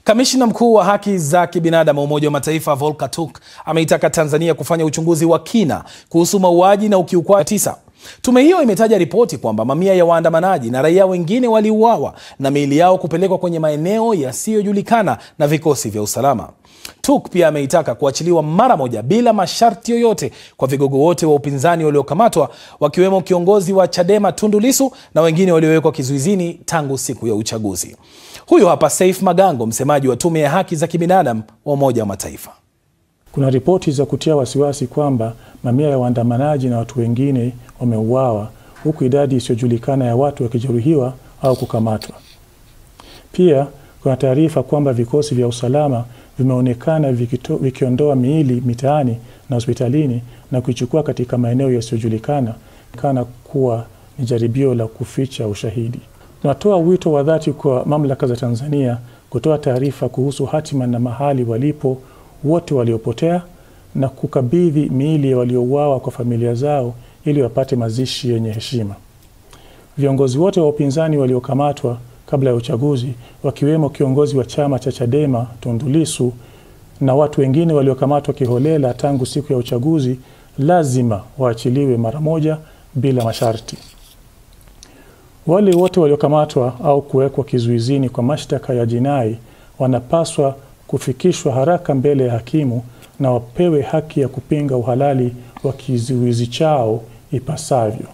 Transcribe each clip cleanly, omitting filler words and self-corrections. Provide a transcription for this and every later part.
Kamishna mkuu wa haki za kibinadamu wa Umoja wa Mataifa Volker Turk ameitaka Tanzania kufanya uchunguzi wa kina kuhusu mauaji na ukiukwaji 9. Tume hiyo imetaja ripoti kwamba mamia ya waandamanaji na raia wengine waliuawa na miili yao kupelekwa kwenye maeneo yasiyojulikana na vikosi vya usalama. Turk pia ameitaka kuachiliwa mara moja bila masharti yoyote kwa vigogo wote wa upinzani waliokamatwa, wakiwemo kiongozi wa Chadema Tundu Lissu na wengine waliowekwa kizuizini tangu siku ya uchaguzi. Huyu hapa Saif Magango, msemaji wa Tume ya Haki za Kibinadamu wa Umoja wa Mataifa. Kuna ripoti za kutia wasiwasi kwamba mamia ya waandamanaji na watu wengine wameuawa, huku idadi isiyojulikana ya watu wakijeruhiwa au kukamatwa. Pia kuna taarifa kwamba vikosi vya usalama vimeonekana vikiondoa miili mitaani na hospitalini na kuichukua katika maeneo yasiyojulikana, kana kuwa ni jaribio la kuficha ushahidi. Tunatoa wito wa dhati kwa mamlaka za Tanzania kutoa taarifa kuhusu hatima na mahali walipo wote waliopotea na kukabidhi miili ya waliouawa kwa familia zao ili wapate mazishi yenye heshima. Viongozi wote wa upinzani waliokamatwa kabla ya uchaguzi, wakiwemo kiongozi wa chama cha Chadema Tundu Lissu na watu wengine waliokamatwa kiholela tangu siku ya uchaguzi, lazima waachiliwe mara moja bila masharti. Wale wote waliokamatwa au kuwekwa kizuizini kwa mashtaka ya jinai wanapaswa kufikishwa haraka mbele ya hakimu na wapewe haki ya kupinga uhalali wa kizuizi chao ipasavyo.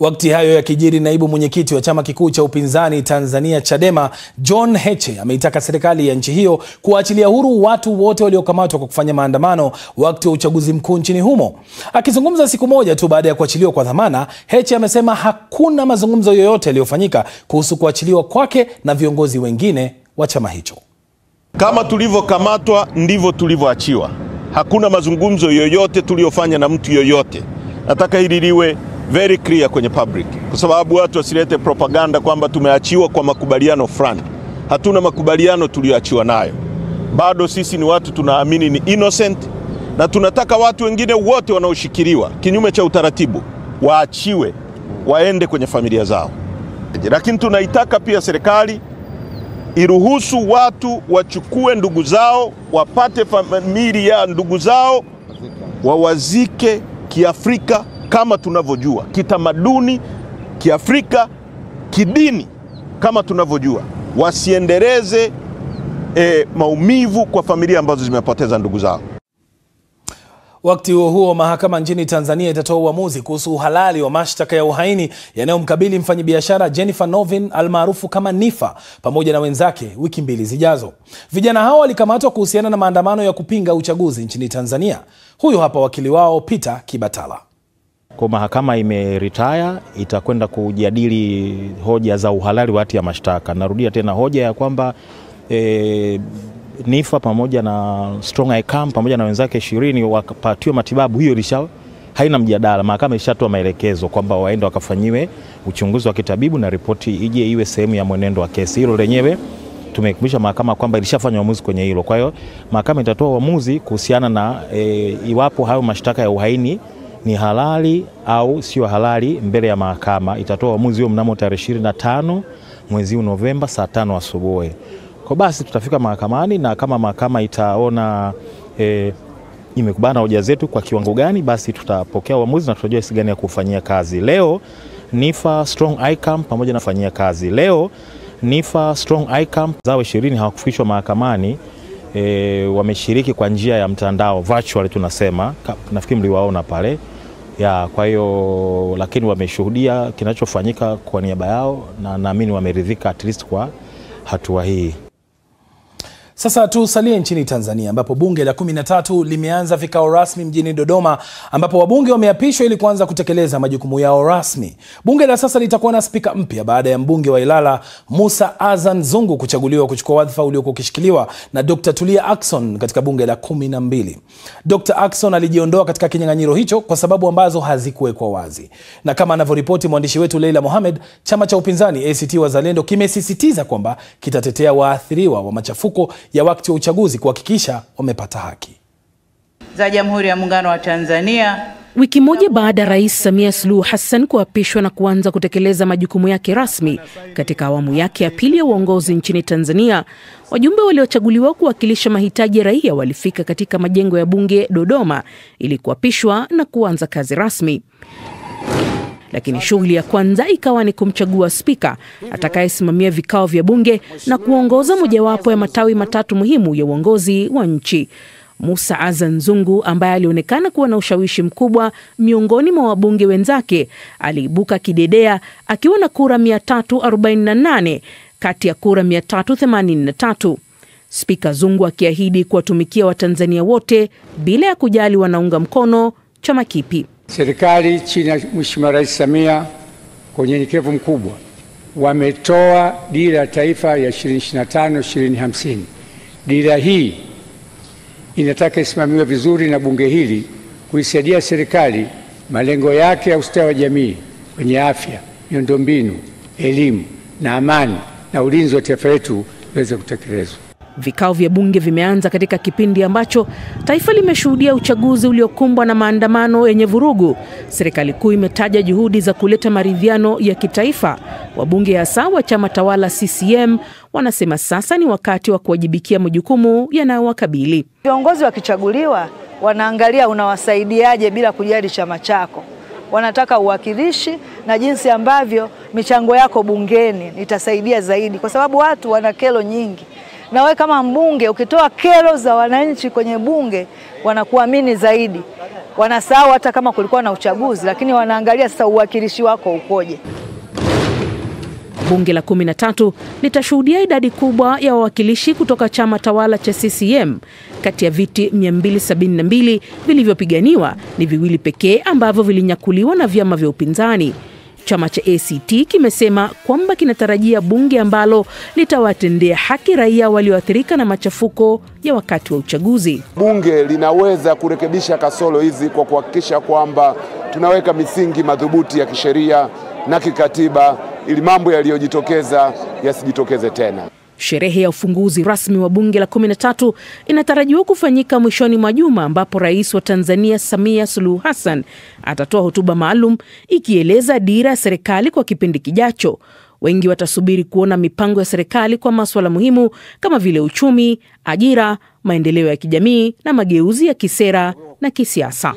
Wakati hayo yakijiri, naibu mwenyekiti wa chama kikuu cha upinzani Tanzania Chadema John Heche ameitaka serikali ya nchi hiyo kuachilia huru watu wote waliokamatwa kwa kufanya maandamano wakati wa uchaguzi mkuu nchini humo. Akizungumza siku moja tu baada ya kuachiliwa kwa dhamana, Heche amesema hakuna mazungumzo yoyote yaliyofanyika kuhusu kuachiliwa kwake na viongozi wengine wa chama hicho. Kama tulivyokamatwa ndivyo tulivyoachiwa. Hakuna mazungumzo yoyote tuliyofanya na mtu yoyote. Nataka hili liwe very clear kwenye public, kwa sababu watu wasilete propaganda kwamba tumeachiwa kwa makubaliano fulani. Hatuna makubaliano tulioachiwa nayo. Bado sisi ni watu tunaamini ni innocent, na tunataka watu wengine wote wanaoshikiliwa kinyume cha utaratibu waachiwe, waende kwenye familia zao. Lakini tunaitaka pia serikali iruhusu watu wachukue ndugu zao, wapate familia ya ndugu zao, wawazike kiafrika kama tunavyojua, kitamaduni, kiafrika, kidini kama tunavyojua. Wasiendeleze maumivu kwa familia ambazo zimepoteza ndugu zao. Wakati huo mahakama nchini Tanzania itatoa uamuzi kuhusu uhalali wa mashtaka ya uhaini yanayomkabili mfanyabiashara Jennifer Novin almaarufu kama Nifa pamoja na wenzake wiki 2 zijazo. Vijana hao walikamatwa kuhusiana na maandamano ya kupinga uchaguzi nchini Tanzania. Huyu hapa wakili wao Peter Kibatala. Kwa mahakama imeretire, itakwenda kujadili hoja za uhalali wa hati ya mashtaka. Narudia tena hoja ya kwamba Nifa pamoja na Strong ICAM pamoja na wenzake 20 wakapatiwa matibabu, hiyo haina mjadala. Mahakama ishatoa maelekezo kwamba waende wakafanyiwe uchunguzi wa kitabibu na ripoti ije iwe sehemu ya mwenendo wa kesi. Hilo lenyewe tumekumbusha mahakama kwamba ilishafanya uamuzi kwenye hilo. Kwa hiyo mahakama itatoa uamuzi kuhusiana na iwapo hayo mashtaka ya uhaini ni halali au sio halali mbele ya mahakama. Itatoa uamuzi huo mnamo tarehe 25 mwezi Novemba saa 5 asubuhi. Kwa basi tutafika mahakamani, na kama mahakama itaona imekubana hoja zetu kwa kiwango gani, basi tutapokea uamuzi na tutajua jinsi gani ya kufanyia kazi. Leo Nifa, Strong ICAM pamoja na fanyia kazi. Leo Nifa, Strong ICAM zao 20 hawakufikishwa mahakamani, wameshiriki kwa njia ya mtandao, virtual tunasema. Nafikiri mliwaona pale. Kwa hiyo lakini wameshuhudia kinachofanyika kwa niaba yao, na naamini wameridhika at least kwa hatua hii. Sasa tusalie nchini Tanzania ambapo bunge la 13 limeanza vikao rasmi mjini Dodoma, ambapo wabunge wameapishwa ili kuanza kutekeleza majukumu yao rasmi. Bunge la sasa litakuwa na spika mpya baada ya mbunge wa Ilala Musa Azan Zungu kuchaguliwa kuchukua wadhifa uliokuwa ukishikiliwa na Dr. Tulia Ackson katika bunge la 12. Dr. Ackson alijiondoa katika kinyang'anyiro hicho kwa sababu ambazo hazikuwekwa wazi. Na kama anavyoripoti mwandishi wetu Leila Mohamed, chama cha upinzani ACT Wazalendo kimesisitiza kwamba kitatetea waathiriwa wa machafuko ya wakati wa uchaguzi kuhakikisha wamepata haki za Jamhuri ya Muungano wa Tanzania Wiki moja baada ya Rais Samia Suluhu Hassan kuapishwa na kuanza kutekeleza majukumu yake rasmi katika awamu yake ya pili ya uongozi nchini Tanzania, wajumbe waliochaguliwa kuwakilisha mahitaji ya raia walifika katika majengo ya bunge Dodoma ili kuapishwa na kuanza kazi rasmi. Lakini shughuli ya kwanza ikawa ni kumchagua spika atakayesimamia vikao vya bunge na kuongoza mojawapo ya matawi matatu muhimu ya uongozi wa nchi. Musa Azan Zungu, ambaye alionekana kuwa na ushawishi mkubwa miongoni mwa wabunge wenzake, aliibuka kidedea akiwa na kura 348 kati ya kura 383. Spika Zungu akiahidi kuwatumikia Watanzania wote bila ya kujali wanaunga mkono chama kipi. Serikali chini ya Mheshimiwa Rais Samia kwa unyenyekevu mkubwa wametoa dira ya taifa ya 2025-2050. Dira hii inataka isimamiwe vizuri na bunge hili kuisaidia serikali malengo yake ya ustawi wa jamii kwenye afya, miundombinu, elimu na amani na ulinzi wa taifa letu iweze kutekelezwa. Vikao vya bunge vimeanza katika kipindi ambacho taifa limeshuhudia uchaguzi uliokumbwa na maandamano yenye vurugu. Serikali kuu imetaja juhudi za kuleta maridhiano ya kitaifa. Wabunge hasa wa chama tawala CCM wanasema sasa ni wakati wa kuwajibikia majukumu yanayowakabili. Viongozi wakichaguliwa wanaangalia unawasaidiaje bila kujali chama chako. Wanataka uwakilishi na jinsi ambavyo michango yako bungeni itasaidia zaidi, kwa sababu watu wana kero nyingi. Na wewe kama mbunge ukitoa kero za wananchi kwenye bunge, wanakuamini zaidi. Wanasahau hata kama kulikuwa na uchaguzi, lakini wanaangalia sasa uwakilishi wako ukoje. Bunge la 13 litashuhudia idadi kubwa ya wawakilishi kutoka chama tawala cha CCM. Kati ya viti 272 vilivyopiganiwa ni viwili pekee ambavyo vilinyakuliwa na vyama vya upinzani. Chama cha ACT kimesema kwamba kinatarajia bunge ambalo litawatendea haki raia walioathirika na machafuko ya wakati wa uchaguzi. Bunge linaweza kurekebisha kasoro hizi kwa kuhakikisha kwamba tunaweka misingi madhubuti ya kisheria na kikatiba ili mambo yaliyojitokeza yasijitokeze tena. Sherehe ya ufunguzi rasmi wa bunge la 13 inatarajiwa kufanyika mwishoni mwa juma, ambapo Rais wa Tanzania Samia Suluhu Hassan atatoa hotuba maalum ikieleza dira ya serikali kwa kipindi kijacho. Wengi watasubiri kuona mipango ya serikali kwa masuala muhimu kama vile uchumi, ajira, maendeleo ya kijamii na mageuzi ya kisera na kisiasa.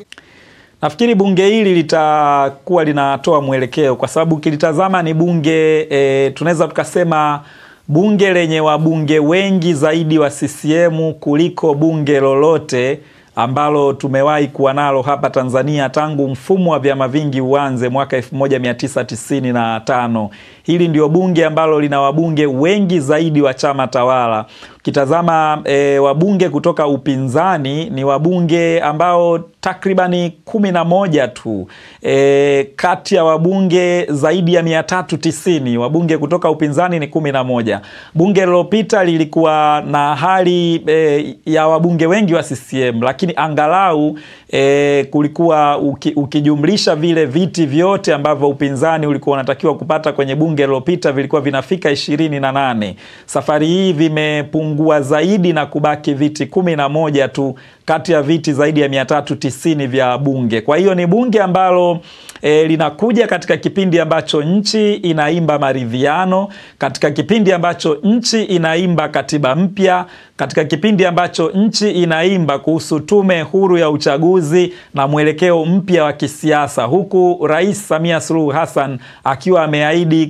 Nafikiri bunge hili litakuwa linatoa mwelekeo, kwa sababu kilitazama ni bunge tunaweza tukasema bunge lenye wabunge wengi zaidi wa CCM kuliko bunge lolote ambalo tumewahi kuwa nalo hapa Tanzania tangu mfumo wa vyama vingi uanze mwaka 1995. Hili ndio bunge ambalo lina wabunge wengi zaidi wa chama tawala. Kitazama wabunge kutoka upinzani ni wabunge ambao takribani 11 tu. Kati ya wabunge zaidi ya 390 wabunge kutoka upinzani ni 11. Bunge lililopita lilikuwa na hali ya wabunge wengi wa CCM, lakini angalau kulikuwa ukijumlisha vile viti vyote ambavyo upinzani ulikuwa unatakiwa kupata kwenye bunge lililopita vilikuwa vinafika 28. Safari hii vimepungua zaidi na kubaki viti 11 tu kati ya viti zaidi ya 390 vya bunge. Kwa hiyo ni bunge ambalo linakuja katika kipindi ambacho nchi inaimba maridhiano, katika kipindi ambacho nchi inaimba katiba mpya, katika kipindi ambacho nchi inaimba kuhusu tume huru ya uchaguzi na mwelekeo mpya wa kisiasa, huku Rais Samia Suluhu Hassan akiwa ameahidi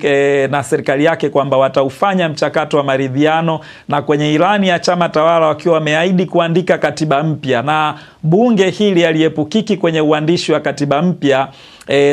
na serikali yake kwamba wataufanya mchakato wa maridhiano, na kwenye ilani ya chama tawala wakiwa wameahidi kuandika katiba mpya, na bunge hili aliepukiki kwenye uandishi wa katiba mpya.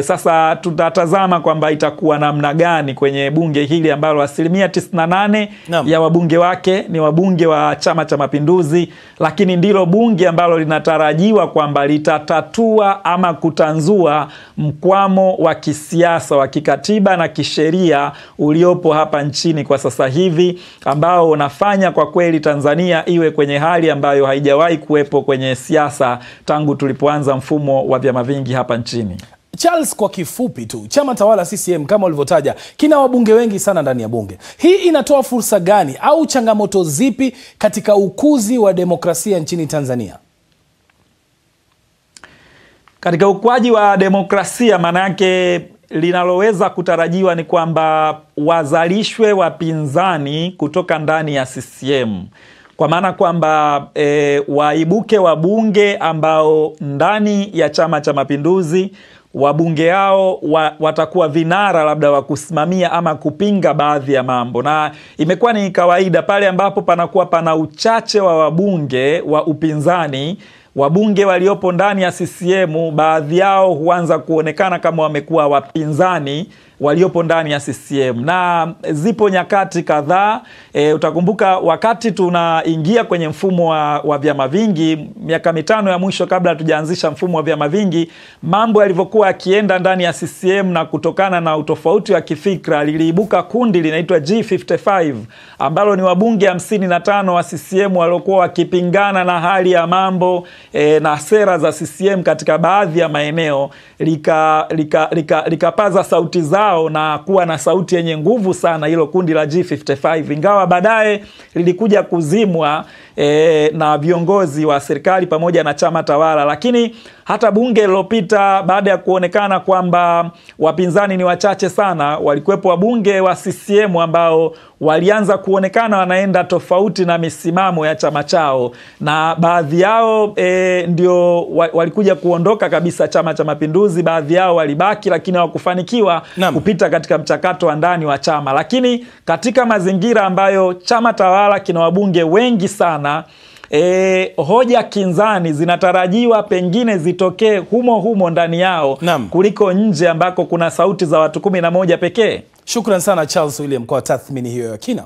Sasa tutatazama kwamba itakuwa namna gani kwenye bunge hili ambalo 98% ya wabunge wake ni wabunge wa Chama cha Mapinduzi, lakini ndilo bunge ambalo linatarajiwa kwamba litatatua ama kutanzua mkwamo wa kisiasa, wa kikatiba na kisheria uliopo hapa nchini kwa sasa hivi, ambao unafanya kwa kweli Tanzania iwe kwenye hali ambayo haijawahi kuwepo kwenye siasa tangu tulipoanza mfumo wa vyama vingi hapa nchini. Charles, kwa kifupi tu, chama tawala CCM kama ulivyotaja kina wabunge wengi sana ndani ya bunge. Hii inatoa fursa gani au changamoto zipi katika ukuzi wa demokrasia nchini Tanzania? Katika ukuaji wa demokrasia, maana yake linaloweza kutarajiwa ni kwamba wazalishwe wapinzani kutoka ndani ya CCM. Kwa maana kwamba waibuke wabunge ambao ndani ya Chama cha Mapinduzi wabunge hao watakuwa vinara labda wa kusimamia ama kupinga baadhi ya mambo. Na imekuwa ni kawaida pale ambapo panakuwa pana uchache wa wabunge wa upinzani, wabunge waliopo ndani ya CCM baadhi yao huanza kuonekana kama wamekuwa wapinzani waliopo ndani ya CCM. Na zipo nyakati kadhaa, utakumbuka wakati tunaingia kwenye mfumo wa vyama vingi, miaka 5 ya mwisho kabla tujaanzisha mfumo wa vyama vingi, mambo yalivyokuwa yakienda ndani ya CCM na kutokana na utofauti wa kifikra, liliibuka kundi linaitwa G55 ambalo ni wabunge 55 wa CCM waliokuwa wakipingana na hali ya mambo na sera za CCM katika baadhi ya maeneo, likapaza sauti zao na kuwa na sauti yenye nguvu sana hilo kundi la G55, ingawa baadaye lilikuja kuzimwa na viongozi wa serikali pamoja na chama tawala. Lakini hata bunge lilopita, baada ya kuonekana kwamba wapinzani ni wachache sana, walikuwepo wabunge wa CCM ambao walianza kuonekana wanaenda tofauti na misimamo ya chama chao, na baadhi yao ndio walikuja kuondoka kabisa Chama cha Mapinduzi. Baadhi yao walibaki lakini hawakufanikiwa kupita katika mchakato wa ndani wa chama. Lakini katika mazingira ambayo chama tawala kina wabunge wengi sana, hoja kinzani zinatarajiwa pengine zitokee humo ndani yao kuliko nje ambako kuna sauti za watu 11 pekee. Shukran sana Charles William kwa tathmini hiyo ya kina.